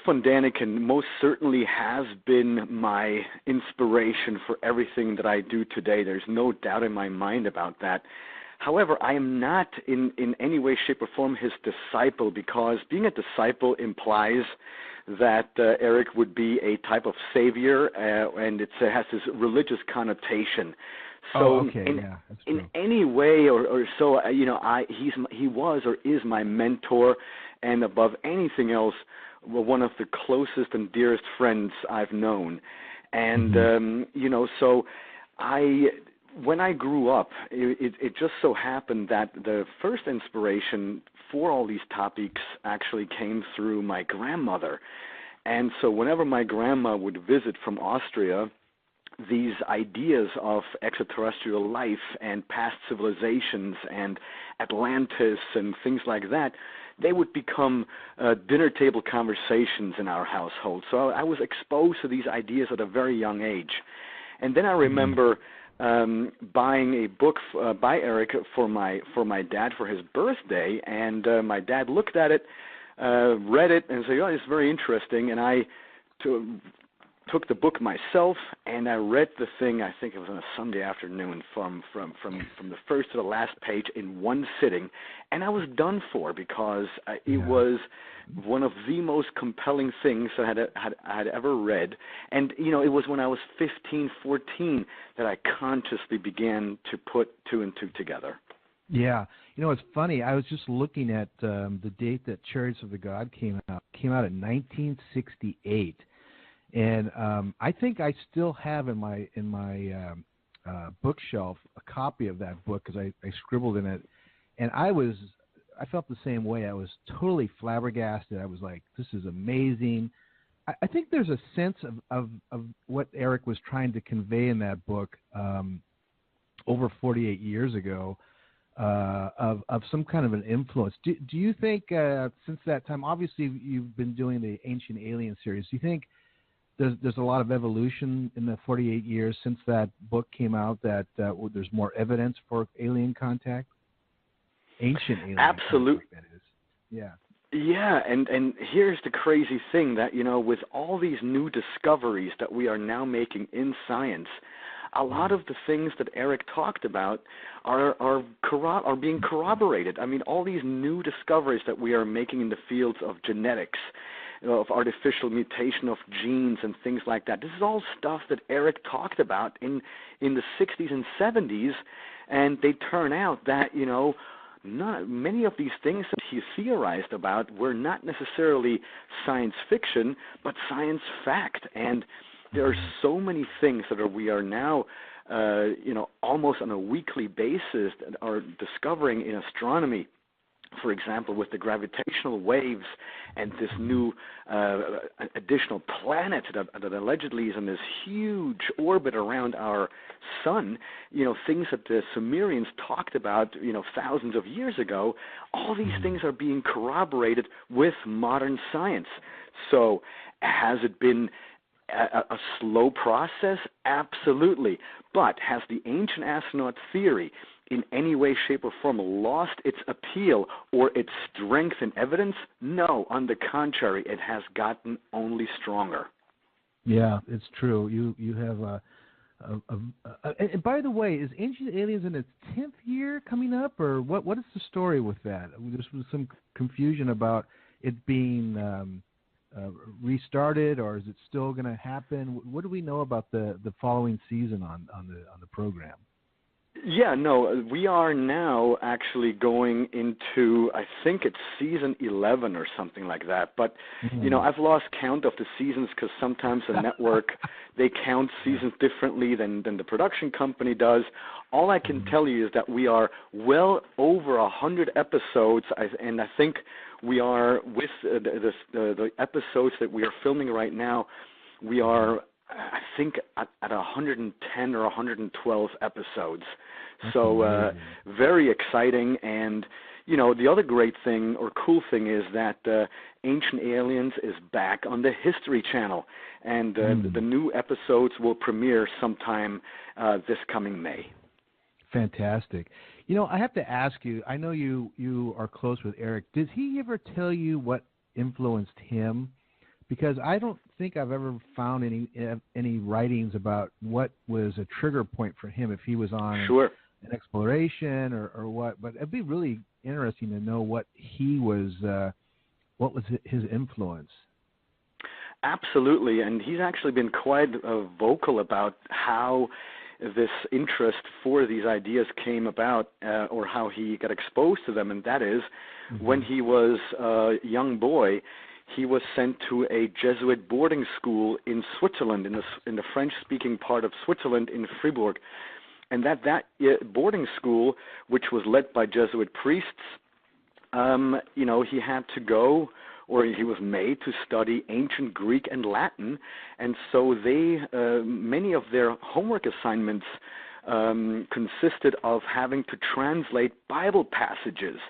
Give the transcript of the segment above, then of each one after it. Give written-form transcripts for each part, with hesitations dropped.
von Daniken most certainly has been my inspiration for everything that I do today. There's no doubt in my mind about that. However, I am not in any way, shape, or form his disciple, because being a disciple implies that Eric would be a type of savior, and it has this religious connotation. So in any way or so, he was or is my mentor, and above anything else, one of the closest and dearest friends I've known. And, so when I grew up, it just so happened that the first inspiration for all these topics actually came through my grandmother. And so whenever my grandma would visit from Austria, these ideas of extraterrestrial life and past civilizations and Atlantis and things like that, they would become dinner table conversations in our household. So I was exposed to these ideas at a very young age. And then I remember buying a book by Eric for my dad for his birthday, and my dad looked at it, read it, and said, "Oh, it's very interesting." And I took the book myself, and I read the thing. I think it was on a Sunday afternoon, from the first to the last page in one sitting, and I was done for, because it was one of the most compelling things that I had ever read. And it was when I was 15, 14 that I consciously began to put two and two together. Yeah, it's funny. I was just looking at the date that Chariots of the God came out. Came out in 1968. And I think I still have in my bookshelf a copy of that book, because I scribbled in it, and I felt the same way. I was totally flabbergasted. I was like, "This is amazing." I think there's a sense of what Eric was trying to convey in that book over 48 years ago, of some kind of an influence. Do you think since that time, obviously you've been doing the Ancient Alien series, do you think there's a lot of evolution in the 48 years since that book came out, that there's more evidence for alien contact? Ancient alien Absolutely. contact, that is. Yeah. Yeah, and here's the crazy thing, that, with all these new discoveries that we are now making in science, a lot of the things that Eric talked about are being corroborated. I mean, all these new discoveries that we are making in the fields of genetics, of artificial mutation of genes and things like that. This is all stuff that Eric talked about in the 60s and 70s, and they turn out that, not many of these things that he theorized about were not necessarily science fiction, but science fact. And there are so many things that we are now, almost on a weekly basis that are discovering in astronomy. For example, with the gravitational waves and this new additional planet that allegedly is in this huge orbit around our sun, things that the Sumerians talked about, thousands of years ago, all these things are being corroborated with modern science. So has it been a slow process? Absolutely. But has the ancient astronaut theory in any way, shape, or form lost its appeal or its strength and evidence? No. On the contrary, it has gotten only stronger. Yeah, it's true. You have and by the way, is Ancient Aliens in its 10th year coming up, or what is the story with that? There's some confusion about it being restarted, or is it still going to happen? What do we know about the following season on the program? Yeah, no, we are now actually going into, I think it's season 11 or something like that. But, I've lost count of the seasons, because sometimes the network, they count seasons differently than the production company does. All I can tell you is that we are well over 100 episodes, and I think we are, with the episodes that we are filming right now, we are, I think, at 110 or 112 episodes. So very exciting. And, the other great thing or cool thing is that Ancient Aliens is back on the History Channel. And the new episodes will premiere sometime this coming May. Fantastic. I have to ask you, I know you are close with Eric. Did he ever tell you what influenced him because I don't think I've ever found any writings about what was a trigger point for him, if he was on Sure. an exploration or what. But it'd be really interesting to know what was his influence. Absolutely, and he's actually been quite vocal about how this interest for these ideas came about, or how he got exposed to them, and that is when he was a young boy, he was sent to a Jesuit boarding school in Switzerland, in the French-speaking part of Switzerland, in Fribourg, and that boarding school, which was led by Jesuit priests, he had to go, or he was made to study ancient Greek and Latin, and so many of their homework assignments consisted of having to translate Bible passages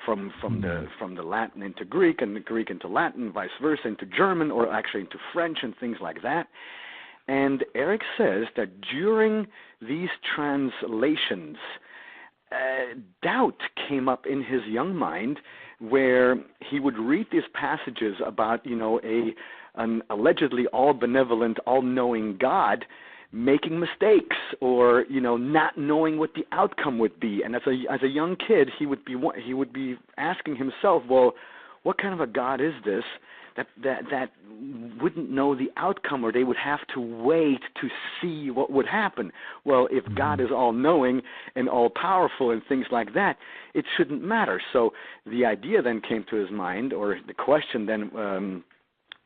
from the Latin into Greek, and the Greek into Latin, vice versa, into German, or actually into French and things like that. And Eric says that during these translations, doubt came up in his young mind, where he would read these passages about, an allegedly all-benevolent, all-knowing God making mistakes, or not knowing what the outcome would be. And as a young kid, he would be asking himself, well, what kind of a God is this that wouldn't know the outcome, or they would have to wait to see what would happen? Well, if God is all-knowing and all-powerful and things like that, it shouldn't matter. So the idea then came to his mind, or the question then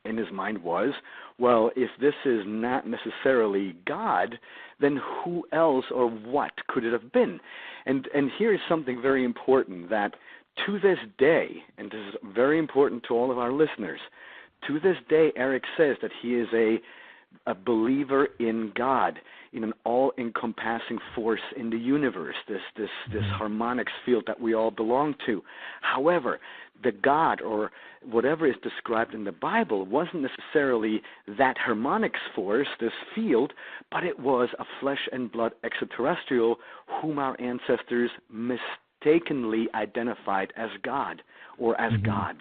in his mind was, well, if this is not necessarily God, then who else or what could it have been? And here is something very important, that to this day, and this is very important to all of our listeners, to this day, Eric says that he is a believer in God, in an all-encompassing force in the universe, this harmonics field that we all belong to. However, the God, or whatever is described in the Bible, wasn't necessarily that harmonics force, this field, but it was a flesh and blood extraterrestrial whom our ancestors mistakenly identified as God, or as gods.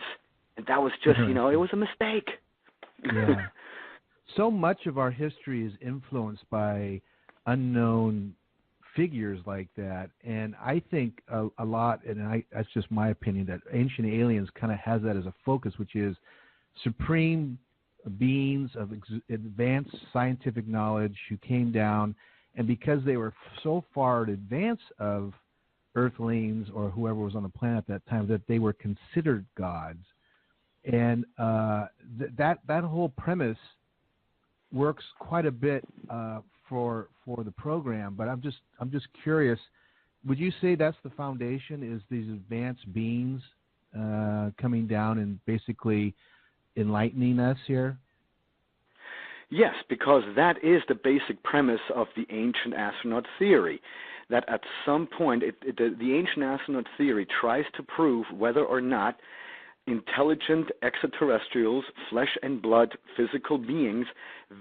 And that was just, it was a mistake. Yeah. So much of our history is influenced by unknown figures like that, and I think a lot, and that's just my opinion, that Ancient Aliens kind of has that as a focus, which is supreme beings of advanced scientific knowledge who came down, and because they were so far in advance of Earthlings or whoever was on the planet at that time, that they were considered gods. And that whole premise works quite a bit for the program. But I'm just curious. Would you say that's the foundation? Is these advanced beings coming down and basically enlightening us here? Yes, because that is the basic premise of the ancient astronaut theory. That at some point, the ancient astronaut theory tries to prove whether or not intelligent extraterrestrials, flesh and blood, physical beings,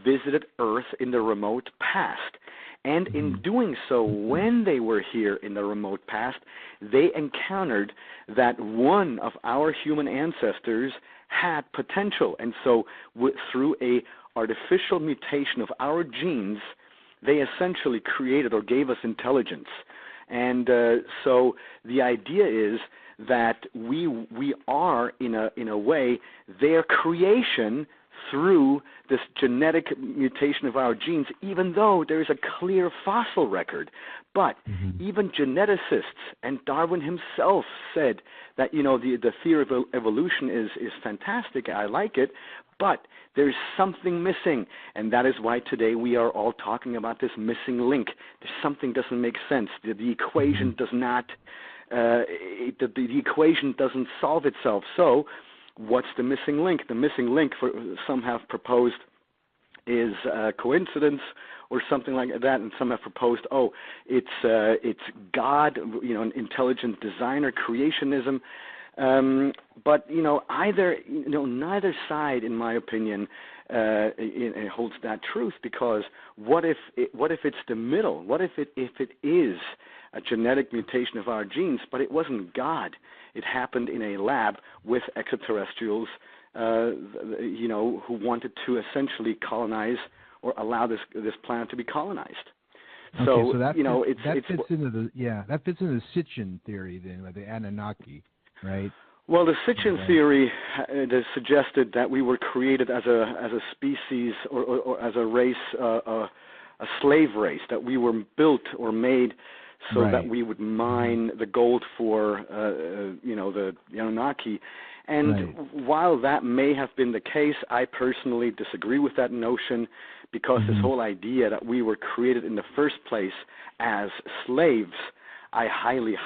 visited Earth in the remote past. And in doing so, when they were here in the remote past, they encountered that one of our human ancestors had potential. And so through a artificial mutation of our genes, they essentially created or gave us intelligence. And so the idea is that we are, in a way, their creation through this genetic mutation of our genes, even though there is a clear fossil record. But even geneticists, and Darwin himself said that, the theory of evolution is fantastic, I like it, but there's something missing, and that is why today we are all talking about this missing link. There's something doesn't make sense. The equation does not, the equation doesn't solve itself. So what's the missing link? The missing link, some have proposed, is coincidence or something like that, and some have proposed, it's God, an intelligent designer, creationism. But neither side, in my opinion, it holds that truth, because what if it's the middle? What if it is a genetic mutation of our genes, but it wasn't God? It happened in a lab with extraterrestrials who wanted to essentially colonize or allow this planet to be colonized. Okay, so that that fits into the Sitchin theory then, like the Anunnaki, right? Well, the Sitchin theory suggested that we were created as a species or as a race, a slave race, that we were built or made so that we would mine the gold for the Anunnaki. And while that may have been the case, I personally disagree with that notion, because this whole idea that we were created in the first place as slaves, I highly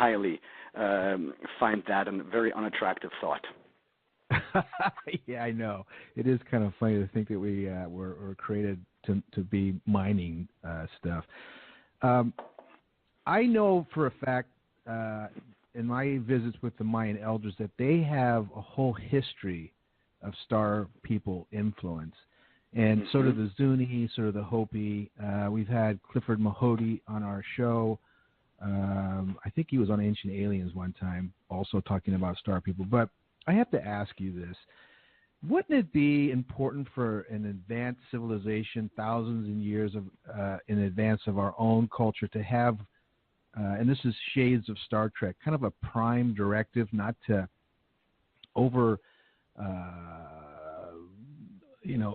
find that a very unattractive thought. Yeah, I know. It is kind of funny to think that we were created to be mining stuff. I know for a fact in my visits with the Mayan elders that they have a whole history of star people influence. And so do the Zuni, so do the Hopi. We've had Clifford Mahody on our show. I think he was on Ancient Aliens one time, also talking about star people. But I have to ask you this. Wouldn't it be important for an advanced civilization, thousands of years in advance of our own culture, to have, and this is shades of Star Trek, kind of a prime directive not to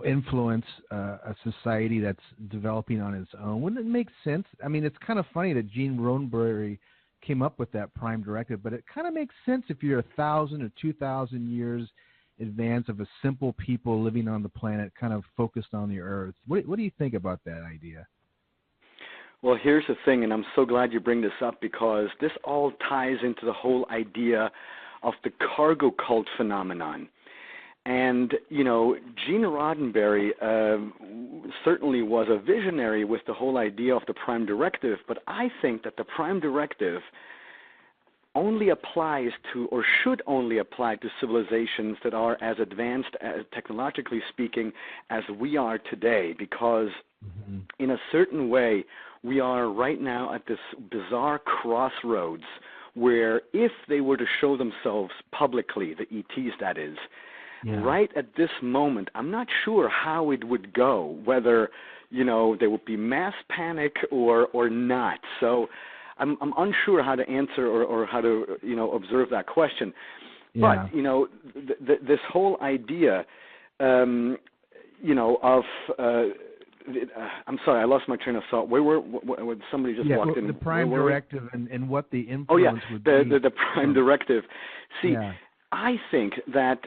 influence a society that's developing on its own? Wouldn't it make sense? I mean, it's kind of funny that Gene Roddenberry came up with that prime directive, but it kind of makes sense if you're 1,000 or 2,000 years advance of a simple people living on the planet, kind of focused on the Earth. What do you think about that idea? Well, here's the thing, and I'm so glad you bring this up, because this all ties into the whole idea of the cargo cult phenomenon. And, Gene Roddenberry certainly was a visionary with the whole idea of the Prime Directive, but I think that the Prime Directive only applies to, or should only apply to, civilizations that are as advanced, technologically speaking, as we are today, because in a certain way, we are right now at this bizarre crossroads where if they were to show themselves publicly, the ETs that is, right at this moment, I'm not sure how it would go, whether, there would be mass panic or not. So I'm unsure how to answer or how to, observe that question. Yeah. But, this whole idea, of, I'm sorry, I lost my train of thought. Somebody just walked in. The Prime Directive and what the influence would be. The Prime Directive. See, I think that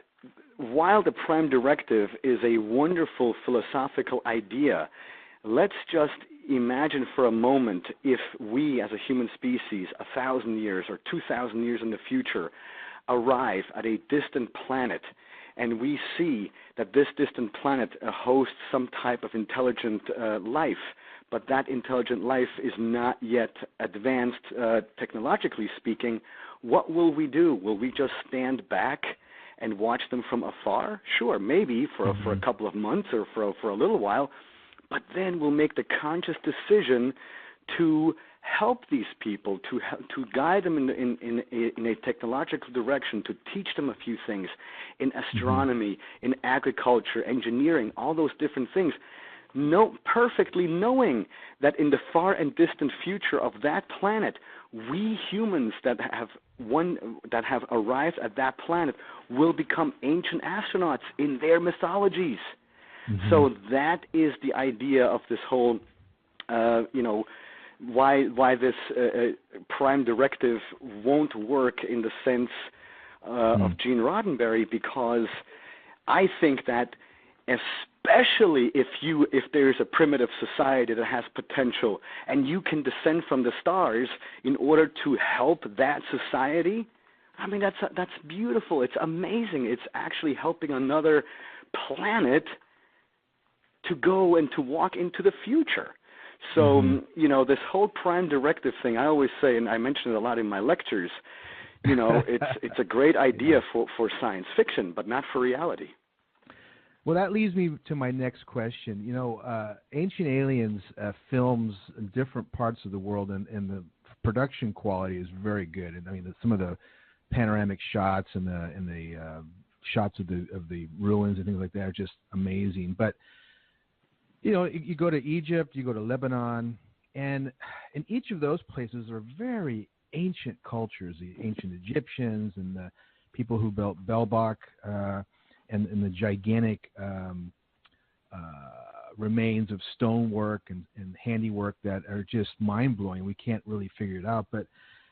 while the Prime Directive is a wonderful philosophical idea, let's just imagine for a moment if we as a human species 1,000 years or 2,000 years in the future arrive at a distant planet and we see that this distant planet hosts some type of intelligent life, but that intelligent life is not yet advanced technologically speaking. What will we do? Will we just stand back and watch them from afar? Sure, maybe for a couple of months or for a little while, but then we'll make the conscious decision to help these people, to guide them in a technological direction, to teach them a few things in astronomy, in agriculture, engineering, all those different things. Perfectly knowing that in the far and distant future of that planet, we humans that have arrived at that planet will become ancient astronauts in their mythologies. So that is the idea of this whole, why this Prime Directive won't work in the sense of Gene Roddenberry, because I think that especially if there's a primitive society that has potential and you can descend from the stars in order to help that society, I mean, that's beautiful. It's amazing. It's actually helping another planet to go and to walk into the future. So, this whole Prime Directive thing, I always say, and I mention it a lot in my lectures, it's a great idea for science fiction, but not for reality. Well, that leads me to my next question. Ancient Aliens films in different parts of the world, and the production quality is very good. And I mean, some of the panoramic shots and the shots of the ruins and things like that are just amazing. But you go to Egypt, you go to Lebanon, and in each of those places are very ancient cultures, the ancient Egyptians and the people who built Belbach and the gigantic remains of stonework and handiwork that are just mind-blowing. We can't really figure it out. But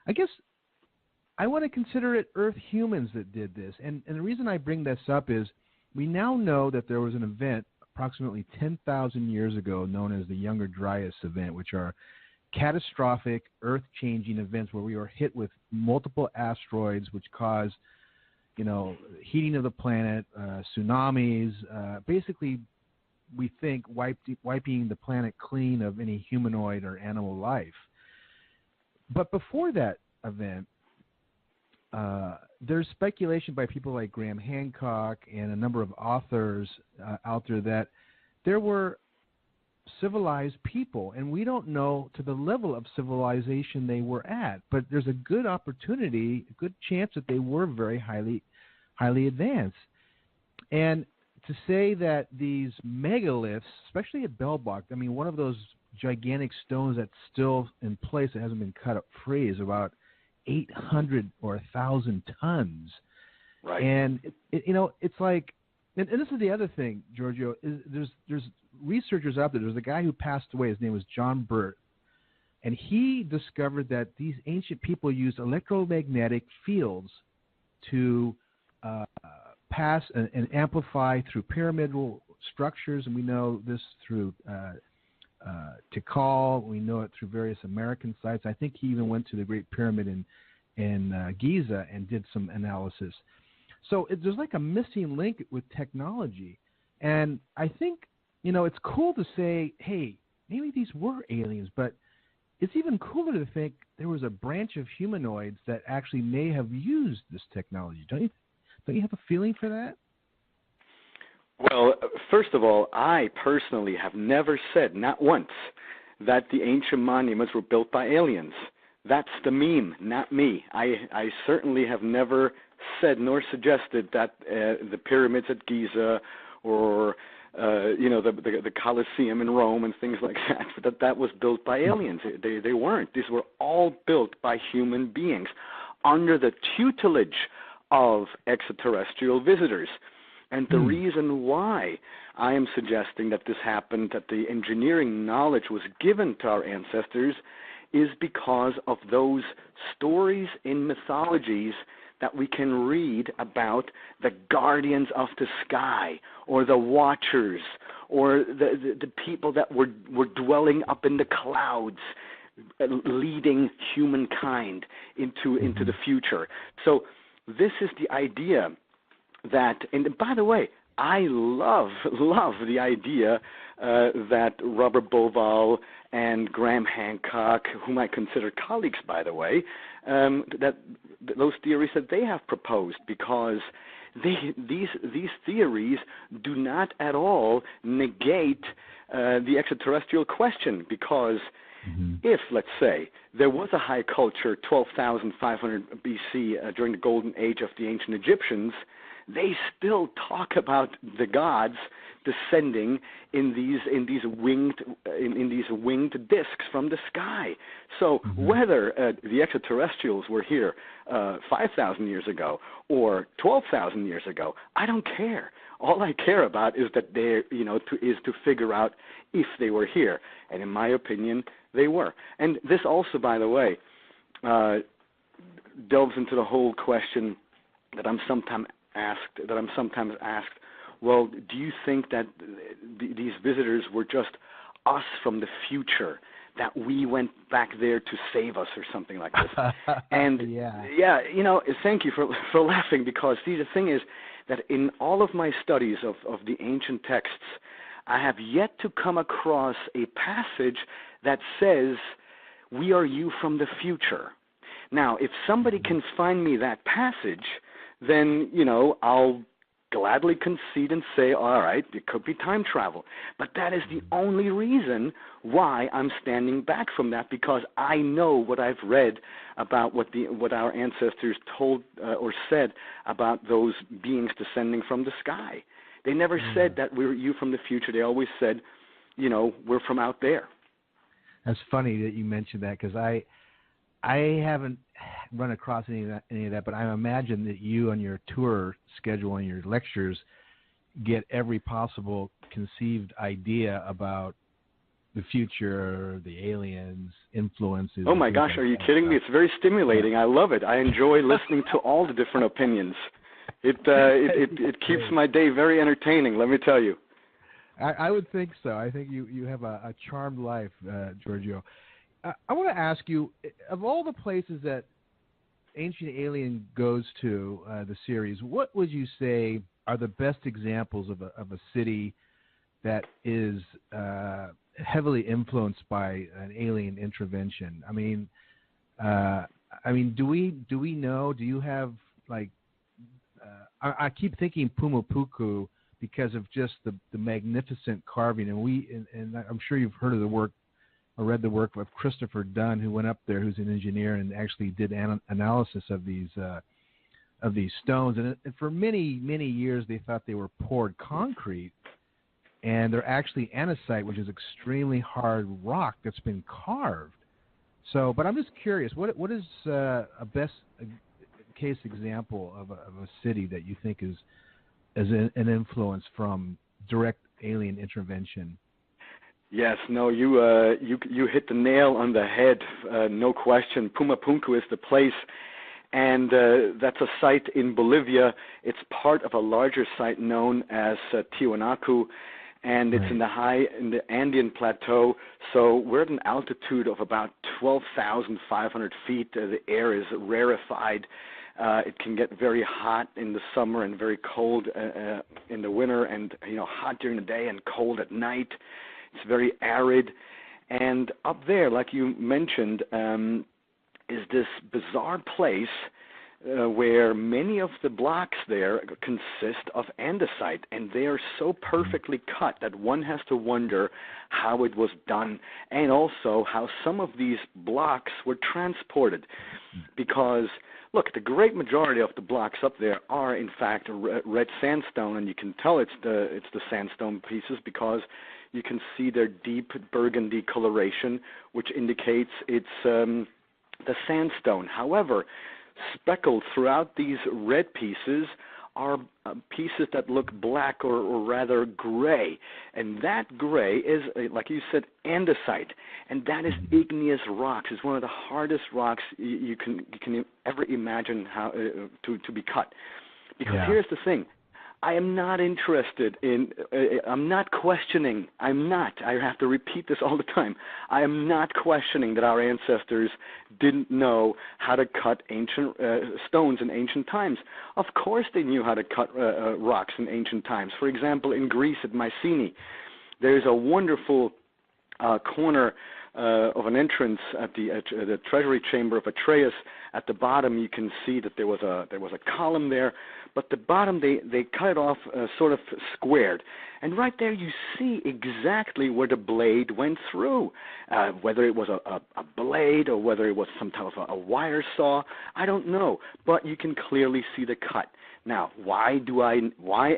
I guess I want to consider it Earth humans that did this. And the reason I bring this up is we now know that there was an event approximately 10,000 years ago known as the Younger Dryas event, which are catastrophic, earth-changing events where we were hit with multiple asteroids which caused, heating of the planet, tsunamis, basically we think wiping the planet clean of any humanoid or animal life. But before that event, there's speculation by people like Graham Hancock and a number of authors out there that there were civilized people, and we don't know to the level of civilization they were at, but there's a good opportunity, a good chance that they were very highly advanced. And to say that these megaliths, especially at Belbach, I mean, one of those gigantic stones that's still in place that hasn't been cut up free is about 800 or 1,000 tons. Right. And, it's like, and this is the other thing, Giorgio, is there's researchers out there. There's a guy who passed away. His name was John Burt. And he discovered that these ancient people used electromagnetic fields to pass and amplify through pyramidal structures. And we know this through Tikal. We know it through various American sites. I think he even went to the Great Pyramid in Giza and did some analysis. So there's like a missing link with technology. And I think, it's cool to say, hey, maybe these were aliens, but it's even cooler to think there was a branch of humanoids that actually may have used this technology. Don't you have a feeling for that? Well, first of all, I personally have never said, not once, that the ancient monuments were built by aliens. That's the meme, not me. I certainly have never said nor suggested that the pyramids at Giza or the Colosseum in Rome and things like that was built by aliens. They weren't. These were all built by human beings under the tutelage of extraterrestrial visitors. And the reason why I am suggesting that this happened, that the engineering knowledge was given to our ancestors, is because of those stories in mythologies that we can read about the guardians of the sky, or the watchers, or the people that were dwelling up in the clouds, leading humankind into the future. So this is the idea that, and by the way, I love the idea that Robert Bauval and Graham Hancock, whom I consider colleagues, by the way, that those theories that they have proposed, because these theories do not at all negate the extraterrestrial question, because if, let's say, there was a high culture 12,500 BC during the golden age of the ancient Egyptians, they still talk about the gods descending in these winged discs from the sky. So whether the extraterrestrials were here 5,000 years ago or 12,000 years ago, I don't care. All I care about is that to figure out if they were here, and in my opinion, they were. And this also, by the way, delves into the whole question that I'm sometimes asked. Well, do you think that these visitors were just us from the future, that we went back there to save us or something like this? And thank you for laughing, because see, the thing is that in all of my studies of the ancient texts, I have yet to come across a passage that says we are you from the future. Now, if somebody can find me that passage, then I'll gladly concede and say, all right, it could be time travel. But that is the only reason why I'm standing back from that, because I know what I've read about what our ancestors told or said about those beings descending from the sky. They never said that we're you from the future. They always said, we're from out there. That's funny that you mentioned that, because I haven't run across any of that, but I imagine that you on your tour schedule and your lectures get every possible conceived idea about the future, the aliens, influences. Oh my gosh, are you kidding me? It's very stimulating. Yeah. I love it. I enjoy listening to all the different opinions. It keeps my day very entertaining, let me tell you. I would think so. I think you have a charmed life, Giorgio. I want to ask you, of all the places that Ancient Alien goes to, the series, what would you say are the best examples of a city that is heavily influenced by an alien intervention? I mean, do we know? Do you have like? I keep thinking Pumapuku because of just the magnificent carving, and I'm sure you've heard of the work. I read the work of Christopher Dunn, who went up there, who's an engineer, and actually did analysis of these stones. And for many, many years, they thought they were poured concrete, and they're actually andesite, which is extremely hard rock that's been carved. So, but I'm just curious, what is a best case example of a city that you think is an influence from direct alien intervention? Yes, no, you hit the nail on the head, no question. Pumapunku is the place, and that's a site in Bolivia. It's part of a larger site known as Tiwanaku, and it's in the Andean Plateau. So we're at an altitude of about 12,500 feet. The air is rarefied. It can get very hot in the summer and very cold in the winter, and hot during the day and cold at night. It's very arid, and up there, like you mentioned, is this bizarre place where many of the blocks there consist of andesite, and they are so perfectly cut that one has to wonder how it was done, and also how some of these blocks were transported, because look, the great majority of the blocks up there are, in fact, red sandstone, and you can tell it's the sandstone pieces because you can see their deep burgundy coloration, which indicates it's the sandstone. However, speckled throughout these red pieces are pieces that look black or rather gray, and that gray is, like you said, andesite, and that is igneous rocks. It's one of the hardest rocks you can ever imagine how to be cut. Because here's the thing. I am not interested in, I'm not questioning, I have to repeat this all the time, I am not questioning that our ancestors didn't know how to cut ancient stones in ancient times. Of course they knew how to cut rocks in ancient times. For example, in Greece at Mycenae, there's a wonderful corner of an entrance at the treasury chamber of Atreus. At the bottom, you can see that there was a column there, but the bottom they cut it off sort of squared, and right there you see exactly where the blade went through. Whether it was a blade or whether it was some type of a wire saw, I don't know, but you can clearly see the cut. Now, why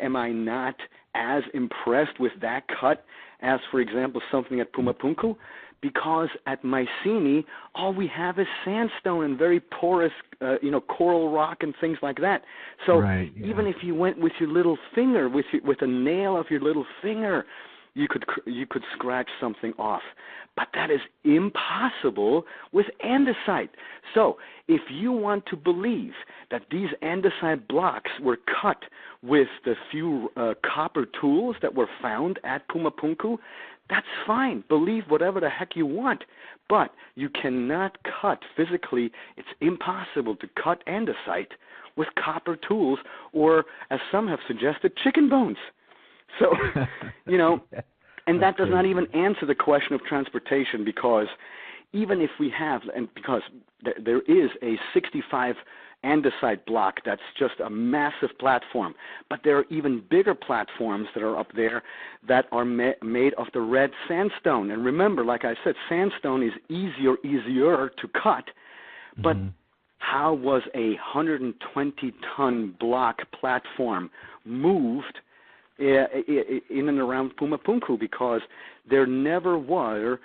am I not as impressed with that cut as, for example, something at Pumapunku? Because at Mycenae, all we have is sandstone and very porous, coral rock and things like that. So even if you went with your little finger, with a nail of your little finger, you could scratch something off. But that is impossible with andesite. So if you want to believe that these andesite blocks were cut with the few copper tools that were found at Pumapunku, that's fine. Believe whatever the heck you want. But you cannot cut physically. It's impossible to cut andesite with copper tools or, as some have suggested, chicken bones. So, and that does not even answer the question of transportation, because even if we have, and because there is a 65 andesite block that's just a massive platform. But there are even bigger platforms that are up there that are made of the red sandstone. And remember, like I said, sandstone is easier to cut. But how was a 120-ton block platform moved in and around Pumapunku? Because there never were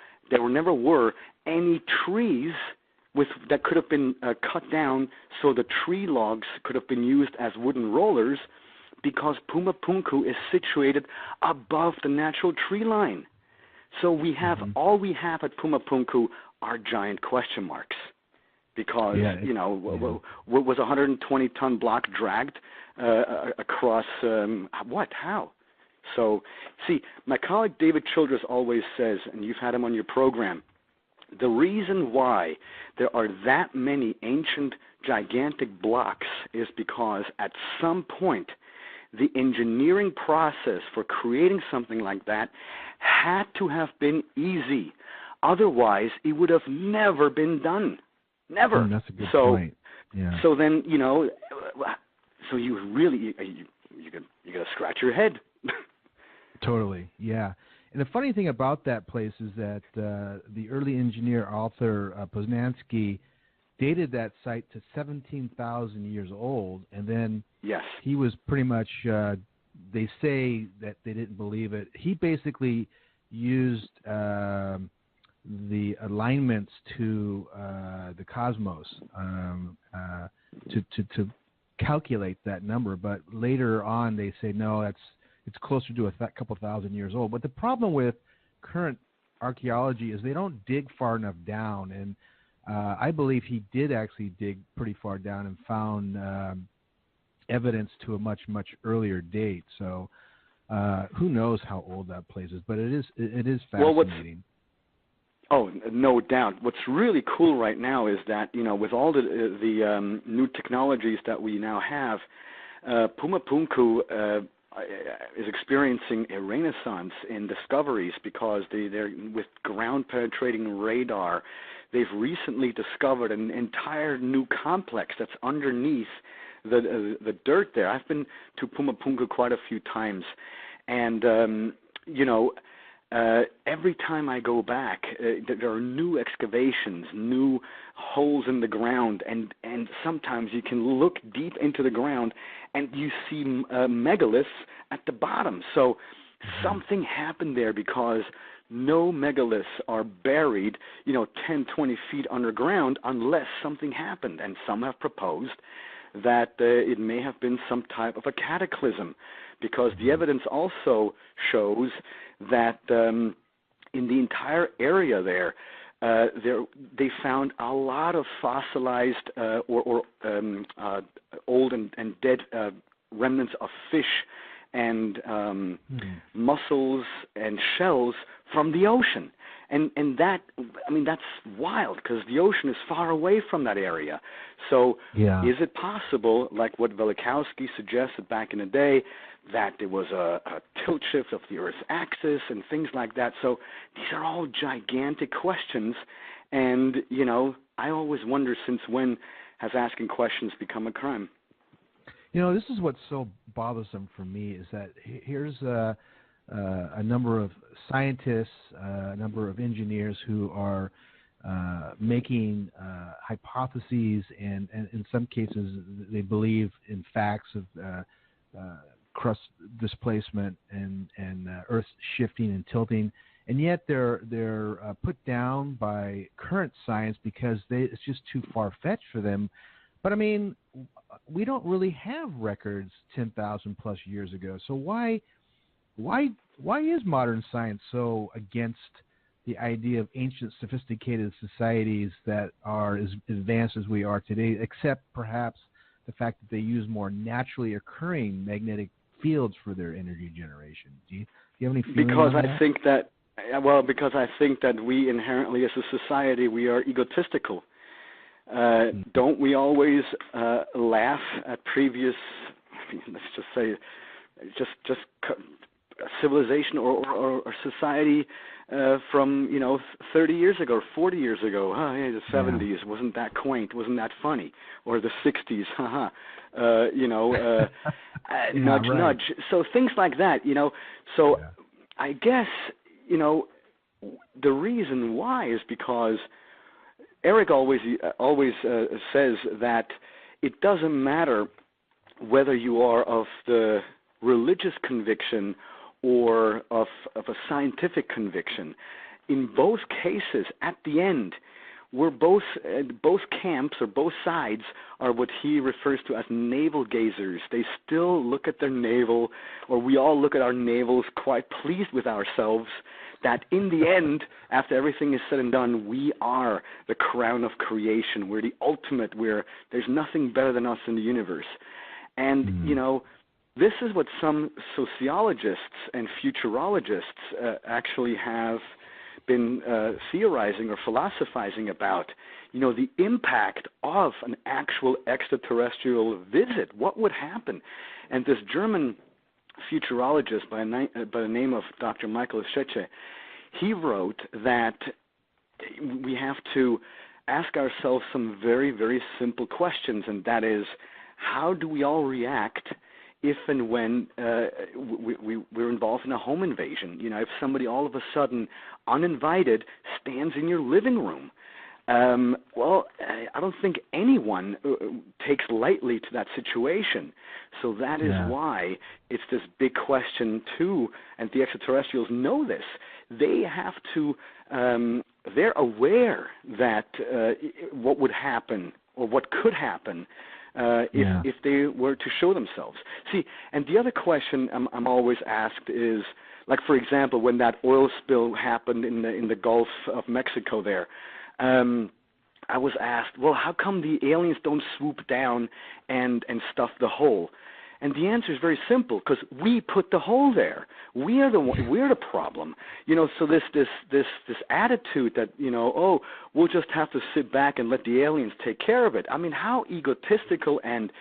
any trees that could have been cut down so the tree logs could have been used as wooden rollers, because Pumapunku is situated above the natural tree line. So we have all we have at Pumapunku are giant question marks, because was a 120-ton block dragged across what? How? So, see, my colleague David Childress always says, and you've had him on your program, the reason why there are that many ancient gigantic blocks is because at some point the engineering process for creating something like that had to have been easy. Otherwise, it would have never been done. Never. That's a good point. Yeah. So then, so you really, you got to scratch your head. Totally, yeah. And the funny thing about that place is that the early engineer Arthur Poznansky dated that site to 17,000 years old, and then he was pretty much, they say that they didn't believe it. He basically used the alignments to the cosmos to calculate that number, but later on they say, no, it's closer to a couple thousand years old. But the problem with current archaeology is they don't dig far enough down, and I believe he did actually dig pretty far down and found evidence to a much, much earlier date. So who knows how old that place is, but it is fascinating. Oh, no doubt. What's really cool right now is that, with all the new technologies that we now have, Pumapunku is experiencing a renaissance in discoveries, because they're with ground-penetrating radar. They've recently discovered an entire new complex that's underneath the dirt there. I've been to Pumapunku quite a few times, and every time I go back, there are new excavations, new holes in the ground, and sometimes you can look deep into the ground and you see megaliths at the bottom. So something happened there, because no megaliths are buried, 10, 20 feet underground unless something happened. And some have proposed that it may have been some type of a cataclysm, because the evidence also shows that in the entire area there, they found a lot of fossilized or old and dead remnants of fish and mussels and shells from the ocean. And that, that's wild, because the ocean is far away from that area. So is it possible, like what Velikovsky suggested back in the day, that there was a tilt shift of the Earth's axis and things like that? So these are all gigantic questions. And, I always wonder, since when has asking questions become a crime? This is what's so bothersome for me, is that here's a number of scientists, a number of engineers who are making hypotheses, and in some cases they believe in facts of crust displacement and Earth shifting and tilting, and yet they're put down by current science because it's just too far-fetched for them. But we don't really have records 10,000 plus years ago. So why is modern science so against the idea of ancient sophisticated societies that are as advanced as we are today, except perhaps the fact that they use more naturally occurring magnetic fields for their energy generation? Do you have any feeling on that? Because I think that we inherently, as a society, we are egotistical. Don't we always laugh at previous, let's just say, just civilization or society from 30 years ago or 40 years ago. Hey, the 70s wasn't that quaint, wasn't that funny, or the 60s, haha. Nudge, nudge. So things like that, So I guess the reason why is because Eric always says that it doesn't matter whether you are of the religious conviction or of a scientific conviction. In both cases, at the end, we're both camps or both sides are what he refers to as navel gazers. They still look at their navel, or we all look at our navels quite pleased with ourselves that in the end, after everything is said and done, we are the crown of creation. We're the ultimate. There's nothing better than us in the universe. And, this is what some sociologists and futurologists actually have been theorizing or philosophizing about, the impact of an actual extraterrestrial visit. What would happen? And this German futurologist by the name of Dr. Michael Scheche, he wrote that we have to ask ourselves some very, very simple questions, and that is, how do we all react if and when we're involved in a home invasion? If somebody all of a sudden, uninvited, stands in your living room, I don't think anyone takes lightly to that situation. So that is why it's this big question too, and the extraterrestrials know this. They have to, they're aware that what would happen or what could happen if they were to show themselves. See, and the other question I'm always asked is, like, for example, when that oil spill happened in the Gulf of Mexico there, I was asked, well, how come the aliens don't swoop down and stuff the hole? And the answer is very simple, because we put the hole there. We are the problem. So this attitude that, we'll just have to sit back and let the aliens take care of it. I mean, how egotistical and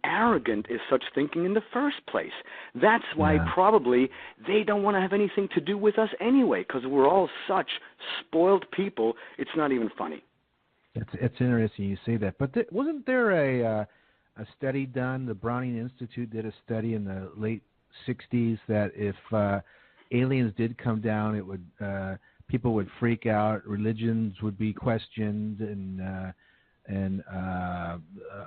arrogant is such thinking in the first place? That's why probably they don't want to have anything to do with us anyway, because we're all such spoiled people, it's not even funny. It's interesting you say that. But wasn't there a study done? The Browning Institute did a study in the late 60s that if aliens did come down, it would people would freak out, religions would be questioned, and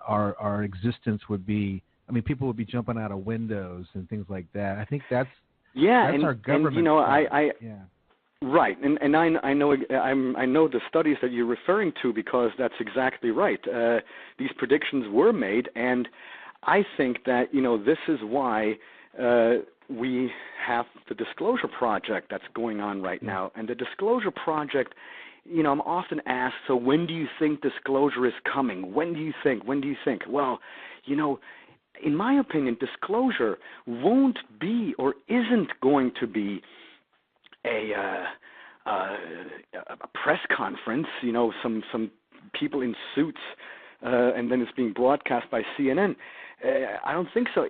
our existence would be. I mean, people would be jumping out of windows and things like that. I think that's our government. And, right, and I know the studies that you're referring to, because that's exactly right. These predictions were made, and I think that this is why we have the Disclosure Project that's going on right now. And the Disclosure Project, I'm often asked, so when do you think disclosure is coming? When do you think? Well, in my opinion, disclosure won't be or isn't going to be a press conference, some people in suits, and then it's being broadcast by CNN. I don't think so.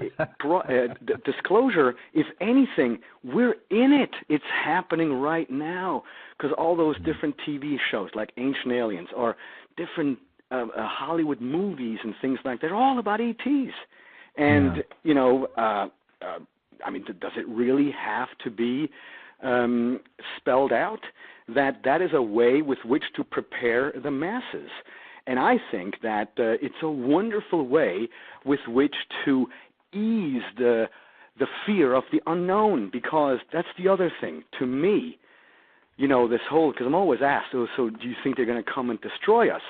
Disclosure, if anything, we're in it. It's happening right now, because all those different TV shows like Ancient Aliens or different Hollywood movies and things like that, they're all about ETs. And, I mean, does it really have to be spelled out that is a way with which to prepare the masses? And I think that it's a wonderful way with which to ease the fear of the unknown, because that's the other thing. To me, this whole, because I'm always asked, so do you think they're going to come and destroy us?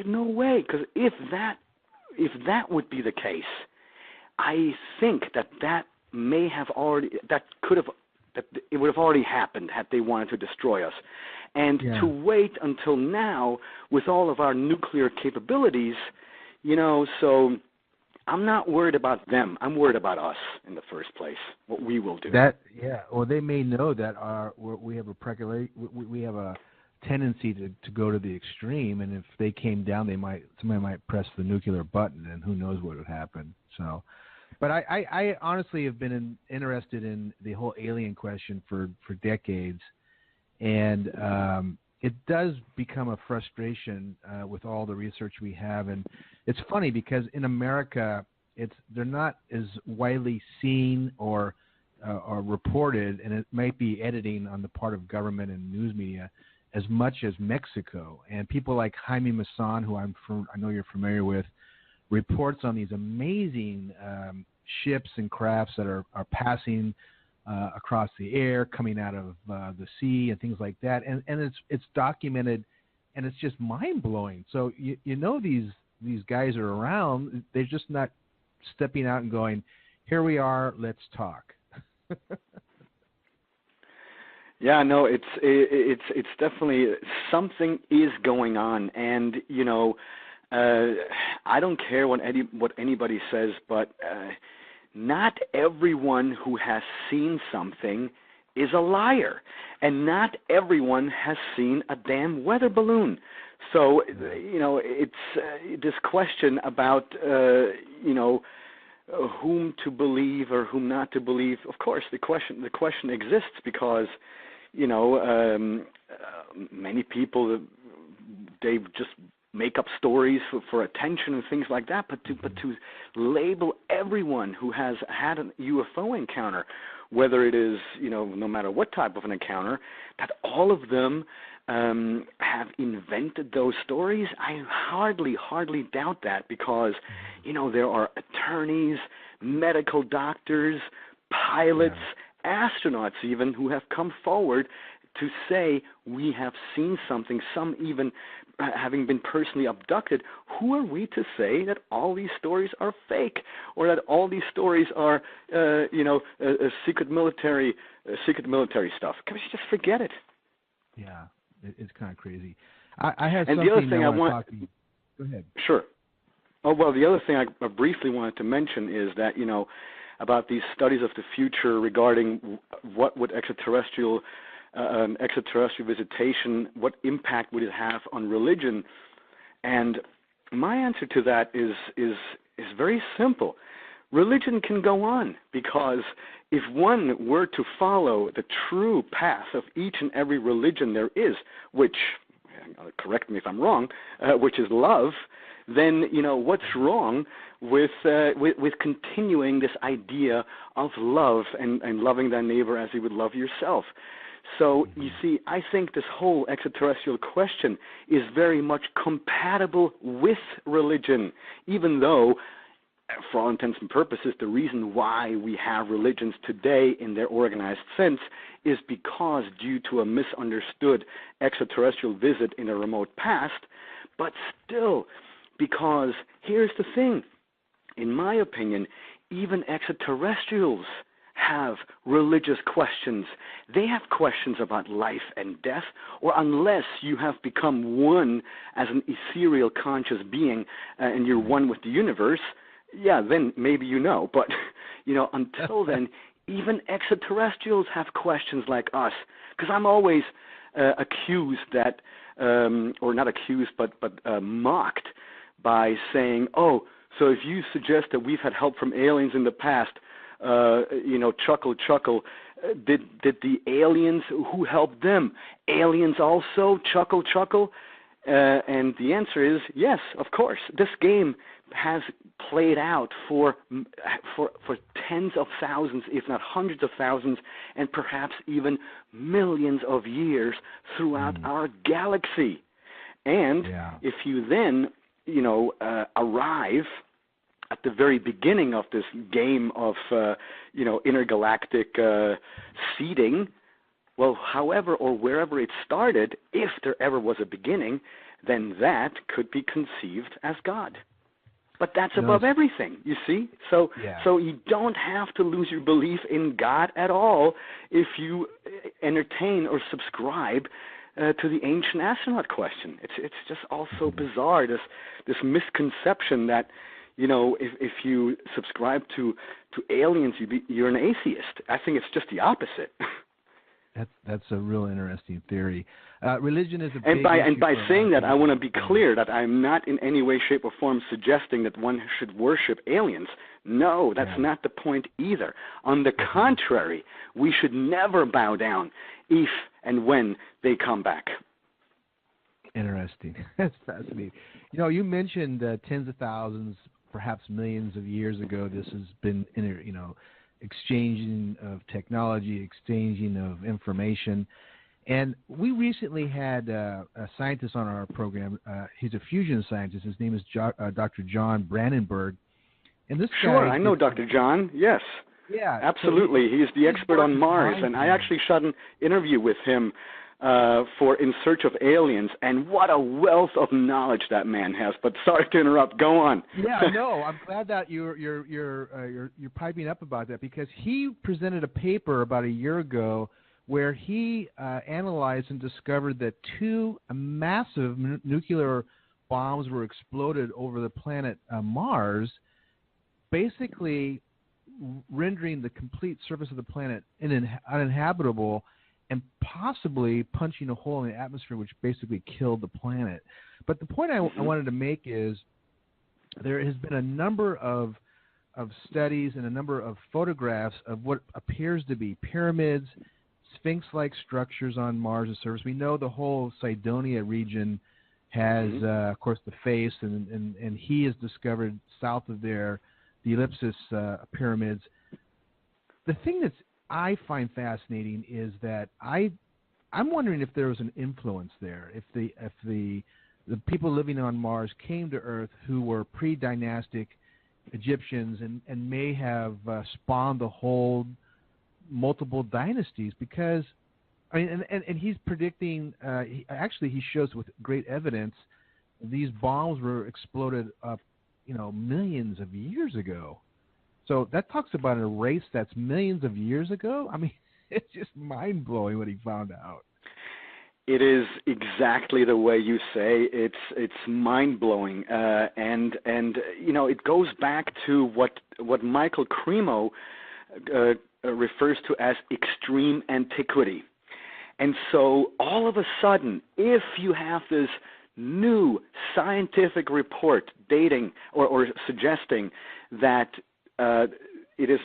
No way, because if that would be the case, I think that it would have already happened had they wanted to destroy us. And to wait until now with all of our nuclear capabilities, so I'm not worried about them. I'm worried about us in the first place, what we will do. Or they may know that we have a tendency to go to the extreme, and if they came down, somebody might press the nuclear button, and who knows what would happen. So, But I honestly have been interested in the whole alien question for decades, and it does become a frustration with all the research we have. And it's funny because in America, they're not as widely seen or reported, and it might be editing on the part of government and news media as much as Mexico. And people like Jaime Maussan, who I know you're familiar with, reports on these amazing ships and crafts that are passing across the air, coming out of the sea and things like that. And it's documented, and it's just mind-blowing. So you know these guys are around. They're just not stepping out and going, here we are, let's talk. Yeah, no, it's definitely something is going on, and I don't care what anybody says, but not everyone who has seen something is a liar, and not everyone has seen a damn weather balloon. So it's this question about whom to believe or whom not to believe. Of course, the question exists because many people, they just make up stories for attention and things like that. But to label everyone who has had a UFO encounter, whether it is no matter what type of an encounter, that all of them have invented those stories, I hardly doubt that, because there are attorneys, medical doctors, pilots, astronauts even, who have come forward to say we have seen something, some even having been personally abducted. Who are we to say that all these stories are fake, or that all these stories are secret military stuff? Can we just forget it? Yeah, it's kind of crazy. I have and something the other thing I want to talk to you. Go ahead. Sure. Oh, well, the other thing I briefly wanted to mention is that, about these studies of the future regarding what would extraterrestrial visitation, what impact would it have on religion? And my answer to that is very simple. Religion can go on, because if one were to follow the true path of each and every religion there is, which, correct me if I'm wrong, which is love, then what's wrong with continuing this idea of love and loving thy neighbor as you would love yourself? So you see, I think this whole extraterrestrial question is very much compatible with religion, even though, for all intents and purposes, the reason why we have religions today in their organized sense is because due to a misunderstood extraterrestrial visit in a remote past. But still, because here's the thing, in my opinion, even extraterrestrials have religious questions. They have questions about life and death, or unless you have become one as an ethereal conscious being and you're one with the universe, yeah, then maybe but until then, even extraterrestrials have questions like us. Because I'm always accused that, or not accused, but mocked by saying, oh, so if you suggest that we've had help from aliens in the past, chuckle, did the aliens, who helped them? Aliens also, chuckle? And the answer is yes, of course. This game has played out for tens of thousands, if not hundreds of thousands, and perhaps even millions of years throughout our galaxy. And if you then, arrive at the very beginning of this game of, intergalactic seeding, well, however or wherever it started, if there ever was a beginning, then that could be conceived as God. But that's above everything, you see? So you don't have to lose your belief in God at all if you entertain or subscribe to the ancient astronaut question. It's just all so bizarre, this misconception that, if you subscribe to aliens, you're an atheist. I think it's just the opposite. That's a real interesting theory. Religion is a and big by issue by for saying that, I want to be people. clear that I'm not in any way, shape, or form suggesting that one should worship aliens. No, that's not the point either. On the contrary, we should never bow down if and when they come back. Interesting. That's fascinating. You know, you mentioned tens of thousands, perhaps millions of years ago. This has been, exchanging of technology, exchanging of information. And we recently had a scientist on our program. He's a fusion scientist. His name is Dr. John Brandenburg. And this Sure, guy I know Dr. John, yes. Yeah. Absolutely. He's the expert on Mars, and I actually shot an interview with him for In Search of Aliens, and what a wealth of knowledge that man has. But sorry to interrupt. Go on. Yeah, no, I'm glad that you're piping up about that, because he presented a paper about a year ago where he analyzed and discovered that two massive nuclear bombs were exploded over the planet Mars, basically rendering the complete surface of the planet uninhabitable and possibly punching a hole in the atmosphere, which basically killed the planet. But the point I wanted to make is there has been a number of studies and a number of photographs of what appears to be pyramids, Sphinx-like structures on Mars' surface. We know the whole Cydonia region has, of course, the face, and he has discovered south of there the ellipsis pyramids. The thing that I find fascinating is that I'm wondering if there was an influence there, if the people living on Mars came to Earth who were pre-dynastic Egyptians and may have spawned the whole multiple dynasties, because I mean, and he's predicting. He shows with great evidence these bombs were exploded up, millions of years ago. So that talks about a race that's millions of years ago. I mean, it's just mind blowing what he found out. It is exactly the way you say. It's mind blowing, and it goes back to what Michael Cremo refers to as extreme antiquity. And so all of a sudden, if you have this new scientific report dating or suggesting that it is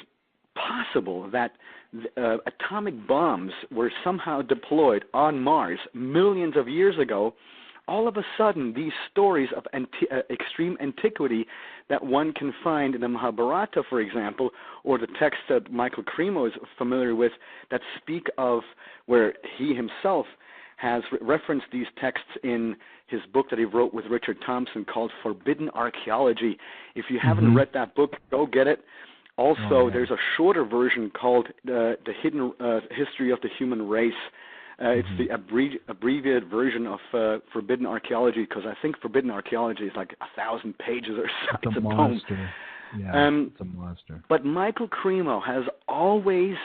possible that atomic bombs were somehow deployed on Mars millions of years ago, all of a sudden these stories of extreme antiquity that one can find in the Mahabharata, for example, or the texts that Michael Cremo is familiar with that speak of where he himself has referenced these texts in his book that he wrote with Richard Thompson called Forbidden Archaeology. If you haven't read that book, go get it. Also, there's a shorter version called The Hidden History of the Human Race. It's the abbreviated version of Forbidden Archaeology, because I think Forbidden Archaeology is like 1,000 pages or so. It's a monster. Yeah, it's a monster. But Michael Cremo has always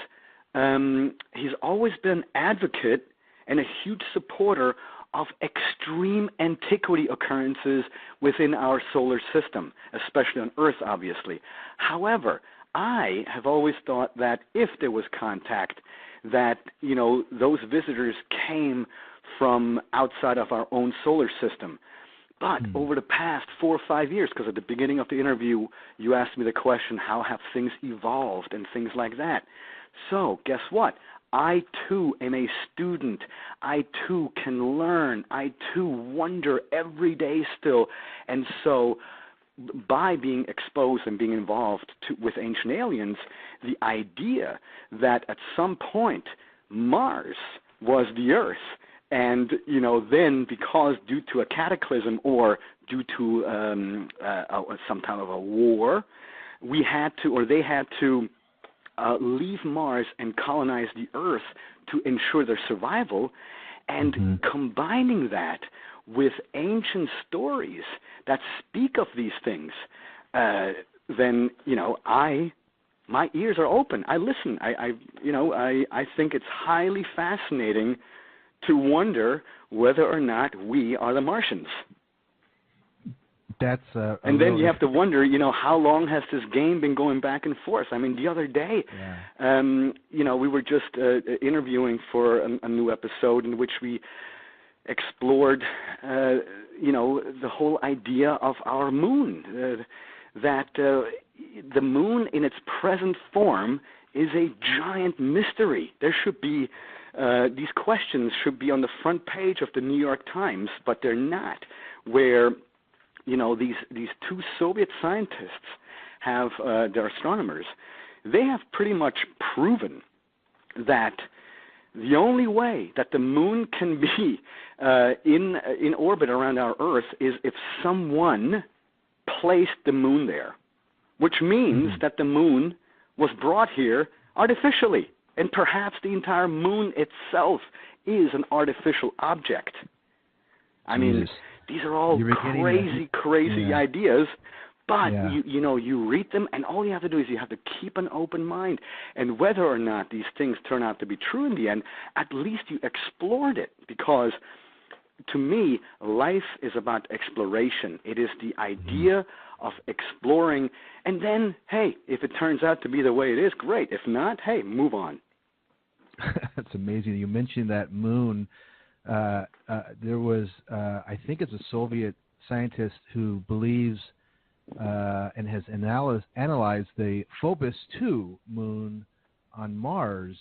he's always been an advocate and a huge supporter of extreme antiquity occurrences within our solar system, especially on Earth, obviously. However, I have always thought that if there was contact, that, those visitors came from outside of our own solar system. But over the past 4 or 5 years, because at the beginning of the interview, you asked me the question, how have things evolved and things like that. So guess what? I, too, am a student. I, too, can learn. I, too, wonder every day still. And so by being exposed and being involved with ancient aliens, the idea that at some point Mars was the Earth, and, then because due to a cataclysm or due to some kind of a war, they had to leave Mars and colonize the Earth to ensure their survival, and combining that with ancient stories that speak of these things, then, my ears are open. I listen. I think it's highly fascinating to wonder whether or not we are the Martians. That's and then you have to wonder, how long has this game been going back and forth? I mean, the other day, we were just interviewing for a new episode in which we explored, the whole idea of our moon, that the moon in its present form is a giant mystery. There should be, these questions should be on the front page of the New York Times, but they're not, where these two Soviet scientists have, they're astronomers, they have pretty much proven that the only way that the moon can be in orbit around our Earth is if someone placed the moon there, which means that the moon was brought here artificially, and perhaps the entire moon itself is an artificial object. I mean, these are all crazy ideas, but you read them, and all you have to do is you have to keep an open mind. And whether or not these things turn out to be true in the end, at least you explored it, because to me, life is about exploration. It is the idea of exploring, and then, hey, if it turns out to be the way it is, great. If not, hey, move on. That's amazing. You mentioned that moon. There was, I think it's a Soviet scientist who believes and has analyzed the Phobos 2 moon on Mars